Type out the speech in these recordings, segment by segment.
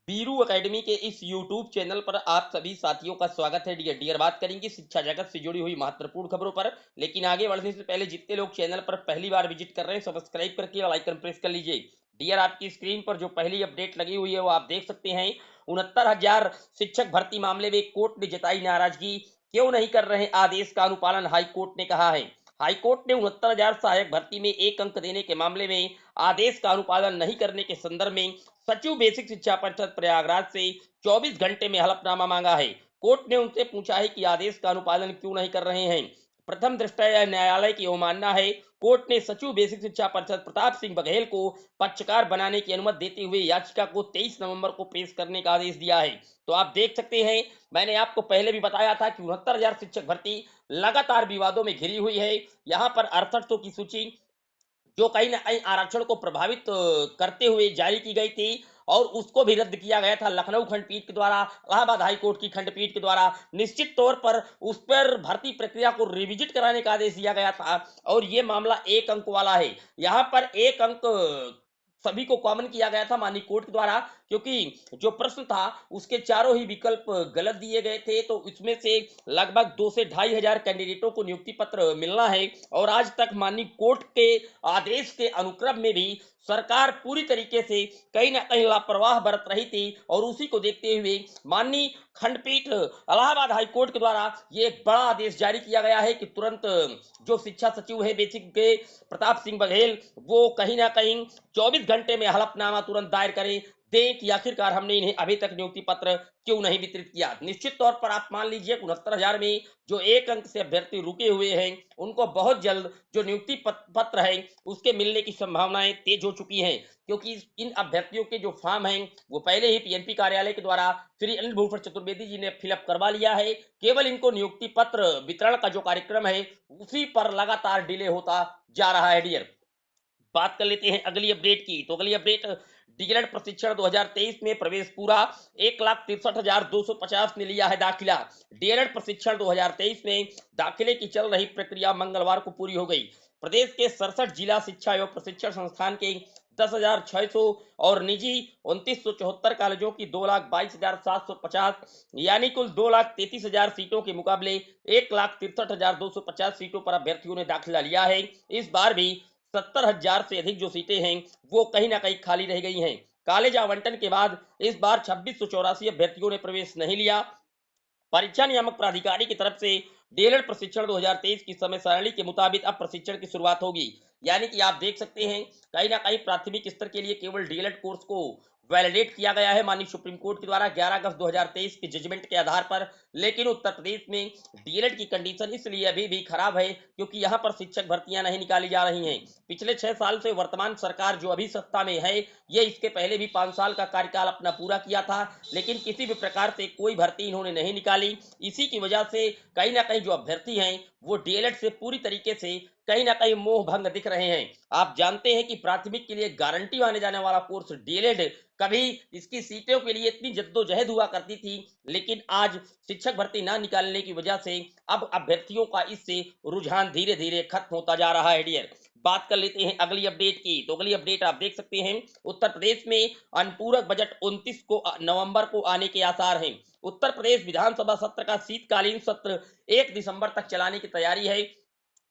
Biru academy के इस YouTube channel पर आप सभी साथियों का स्वागत है। डियर बात करेंगे शिक्षा जगत से जुड़ी हुई महत्वपूर्ण खबरों पर। लेकिन आगे बढ़ने से पहले जितने लोग चैनल पर पहली बार विजिट कर रहे हैं सब्सक्राइब करके और आइकन प्रेस कर लीजिए। डियर आपकी स्क्रीन पर जो पहली अपडेट लगी हुई है वो आप देख सकते हैं। 69,000 शिक्षक भर्ती मामले में कोर्ट ने जताई नाराजगी, क्यों नहीं कर रहे आदेश का अनुपालन, हाई कोर्ट ने कहा है। हाईकोर्ट ने 69,000 सहायक भर्ती में एक अंक देने के मामले में आदेश का अनुपालन नहीं करने के संदर्भ में सचिव बेसिक शिक्षा परिषद प्रयागराज से 24 घंटे में हलफनामा मांगा है। कोर्ट ने उनसे पूछा है कि आदेश का अनुपालन क्यों नहीं कर रहे हैं। प्रथम दृष्टया यह न्यायालय की अवमानना है। कोर्ट ने सचिव बेसिक शिक्षा परिषद प्रताप सिंह बघेल को पक्षकार बनाने की अनुमति देते हुए याचिका को 23 नवंबर को पेश करने का आदेश दिया है। तो आप देख सकते हैं, मैंने आपको पहले भी बताया था कि 69,000 शिक्षक भर्ती लगातार विवादों में घिरी हुई है। यहाँ पर 6800 की सूची जो कहीं ना कहीं आरक्षण को प्रभावित करते हुए जारी की गई थी और उसको भी रद्द किया गया था लखनऊ खंडपीठ के द्वारा, इलाहाबाद हाई कोर्ट की खंडपीठ के द्वारा। निश्चित तौर पर उस पर भर्ती प्रक्रिया को रिविजिट कराने का आदेश दिया गया था और ये मामला एक अंक वाला है। यहाँ पर एक अंक सभी को कॉमन किया गया था माननीय कोर्ट के द्वारा, क्योंकि जो प्रश्न था उसके चारों ही विकल्प गलत दिए गए थे। तो इसमें से लगभग 2 से 2,500 कैंडिडेटों को नियुक्ति पत्र मिलना है और आज तक माननीय कोर्ट के आदेश के अनुक्रम में भी सरकार पूरी तरीके से कहीं ना कहीं लापरवाह बरत रही थी और उसी को देखते हुए माननीय खंडपीठ इलाहाबाद हाई कोर्ट के द्वारा ये एक बड़ा आदेश जारी किया गया है कि तुरंत जो शिक्षा सचिव है बेसिक के प्रताप सिंह बघेल, वो कहीं ना कहीं 24 घंटे में हलफनामा तुरंत दायर करें, दें कि आखिरकार हमने इन्हें अभी तक नियुक्ति पत्र क्यों नहीं वितरित किया। निश्चित तौर पर आप मान लीजिए 69,000 में जो एक अंक से अभ्यर्थी रुके हुए हैं उनको बहुत जल्द जो नियुक्ति पत्र है उसके मिलने की संभावनाएं तेज हो चुकी हैं, क्योंकि इन अभ्यर्थियों के जो फॉर्म हैं वो पहले ही पीएनपी कार्यालय के द्वारा श्री अनिल भूषण चतुर्वेदी जी ने फिलअप करवा लिया है। केवल इनको नियुक्ति पत्र वितरण का जो कार्यक्रम है उसी पर लगातार डिले होता जा रहा है। डियर बात कर लेते हैं अगली अपडेट की। तो अगली अपडेट, डीएलएड प्रशिक्षण 2023 में प्रवेश पूरा, 1,63,250 ने लिया है दाखिला। डीएलएड प्रशिक्षण 2023 में दाखिले की चल रही प्रक्रिया मंगलवार को पूरी हो गई। प्रदेश के 67 जिला शिक्षा एवं प्रशिक्षण संस्थान के 10,600 और निजी 2,974 कॉलेजों की 2,22,750 यानी कुल 2,33,000 सीटों के मुकाबले 1,63,250 सीटों पर अभ्यर्थियों ने दाखिला लिया है। इस बार भी 70,000 से अधिक जो सीटें हैं वो कहीं ना कहीं खाली रह गई हैं। कॉलेज आवंटन के बाद इस बार 2684 अभ्यर्थियों ने प्रवेश नहीं लिया। परीक्षा नियामक प्राधिकारी की तरफ से डीएलएड प्रशिक्षण 2023 की समय सारणी के मुताबिक अब प्रशिक्षण की शुरुआत होगी। यानी कि आप देख सकते हैं कहीं ना कहीं प्राथमिक स्तर के लिए केवल डीएलएड कोर्स को वैलिडेट किया गया है माननीय सुप्रीम कोर्ट के द्वारा 11 अगस्त 2023 के जजमेंट के आधार पर। लेकिन उत्तर प्रदेश में डीएलएड की कंडीशन इसलिए अभी भी खराब है क्योंकि यहाँ पर शिक्षक भर्तियां नहीं निकाली जा रही हैं। पिछले 6 साल से वर्तमान सरकार जो अभी सत्ता में है ये इसके पहले भी 5 साल का कार्यकाल अपना पूरा किया था, लेकिन किसी भी प्रकार से कोई भर्ती इन्होंने नहीं निकाली। इसी की वजह से कहीं ना कहीं जो अभ्यर्थी हैं वो डीएलएड से पूरी तरीके से कहीं ना कहीं मोह भंग दिख रहे हैं। आप जानते हैं कि प्राथमिक के लिए गारंटी माने जाने वाला कोर्स डीएलएड, कभी इसकी सीटों के लिए इतनी जद्दोजहद हुआ करती थी, लेकिन आज शिक्षक भर्ती ना निकालने की वजह से अब अभ्यर्थियों का इससे रुझान धीरे धीरे खत्म होता जा रहा है। डियर बात कर लेते हैं अगली अपडेट की। तो अगली अपडेट आप देख सकते हैं, उत्तर प्रदेश में अनुपूरक बजट 29 को नवंबर को आने के आसार हैं। उत्तर प्रदेश विधानसभा सत्र का शीतकालीन सत्र 1 दिसंबर तक चलाने की तैयारी है।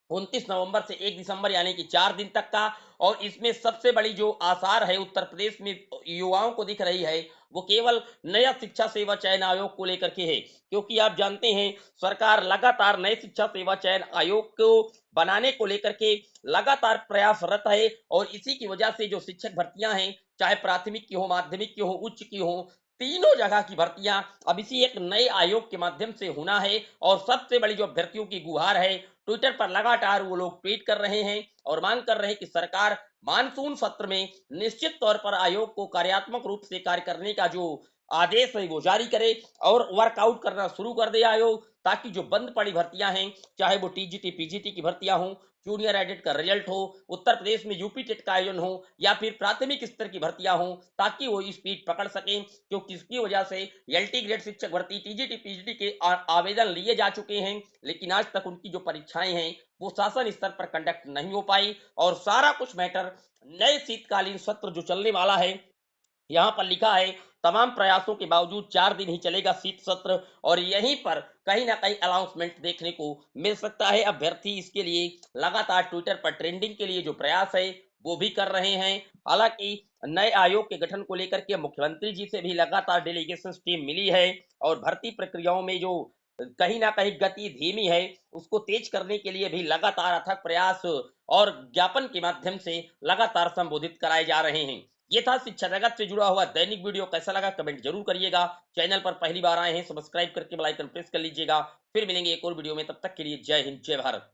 29 नवंबर से 1 दिसंबर यानी कि 4 दिन तक का। और इसमें सबसे बड़ी जो आसार है उत्तर प्रदेश में युवाओं को दिख रही है वो केवल नया शिक्षा सेवा चयन आयोग को लेकर के है, क्योंकि आप जानते हैं सरकार लगातार नए शिक्षा सेवा चयन आयोग को बनाने को लेकर के लगातार प्रयासरत है। और इसी की वजह से जो शिक्षक भर्तियां हैं, चाहे प्राथमिक की हो, माध्यमिक की हो, उच्च की हो, तीनों जगह की भर्तियां अब इसी एक नए आयोग के माध्यम से होना है। और सबसे बड़ी जो अभ्यर्थियों की गुहार है, ट्विटर पर लगातार वो लोग ट्वीट कर रहे हैं और मांग कर रहे हैं कि सरकार मानसून सत्र में निश्चित तौर पर आयोग को कार्यात्मक रूप से कार्य करने का जो आदेश है वो जारी करे और वर्कआउट करना शुरू कर दे आयोग, ताकि जो बंद पड़ी भर्तियां हैं, चाहे वो टीजीटी पीजीटी की भर्तियां हों, जूनियर एडिट का रिजल्ट हो, उत्तर प्रदेश में यूपी टेट का आयोजन हो या फिर प्राथमिक स्तर की भर्तियां हों, ताकि वो स्पीड पकड़ सकें। क्योंकि इसकी वजह से एलटी ग्रेड शिक्षक भर्ती टीजीटी पीजीटी के आवेदन लिए जा चुके हैं, लेकिन आज तक उनकी जो परीक्षाएं हैं वो शासन स्तर पर कंडक्ट नहीं हो पाई। और सारा कुछ मैटर नए शीतकालीन सत्र जो चलने वाला है यहाँ पर लिखा है, तमाम प्रयासों के बावजूद 4 दिन ही चलेगा शीत सत्र और यहीं पर कहीं ना कहीं अनाउंसमेंट देखने को मिल सकता है। अभ्यर्थी इसके लिए लगातार ट्विटर पर ट्रेंडिंग के लिए जो प्रयास है वो भी कर रहे हैं। हालांकि नए आयोग के गठन को लेकर के मुख्यमंत्री जी से भी लगातार डेलीगेशन टीम मिली है और भर्ती प्रक्रियाओं में जो कहीं ना कहीं गति धीमी है उसको तेज करने के लिए भी लगातार अथक प्रयास और ज्ञापन के माध्यम से लगातार संबोधित कराए जा रहे हैं। ये था शिक्षा जगत से जुड़ा हुआ दैनिक वीडियो। कैसा लगा कमेंट जरूर करिएगा। चैनल पर पहली बार आए हैं सब्सक्राइब करके बेल आइकन प्रेस कर लीजिएगा। फिर मिलेंगे एक और वीडियो में, तब तक के लिए जय हिंद जय भारत।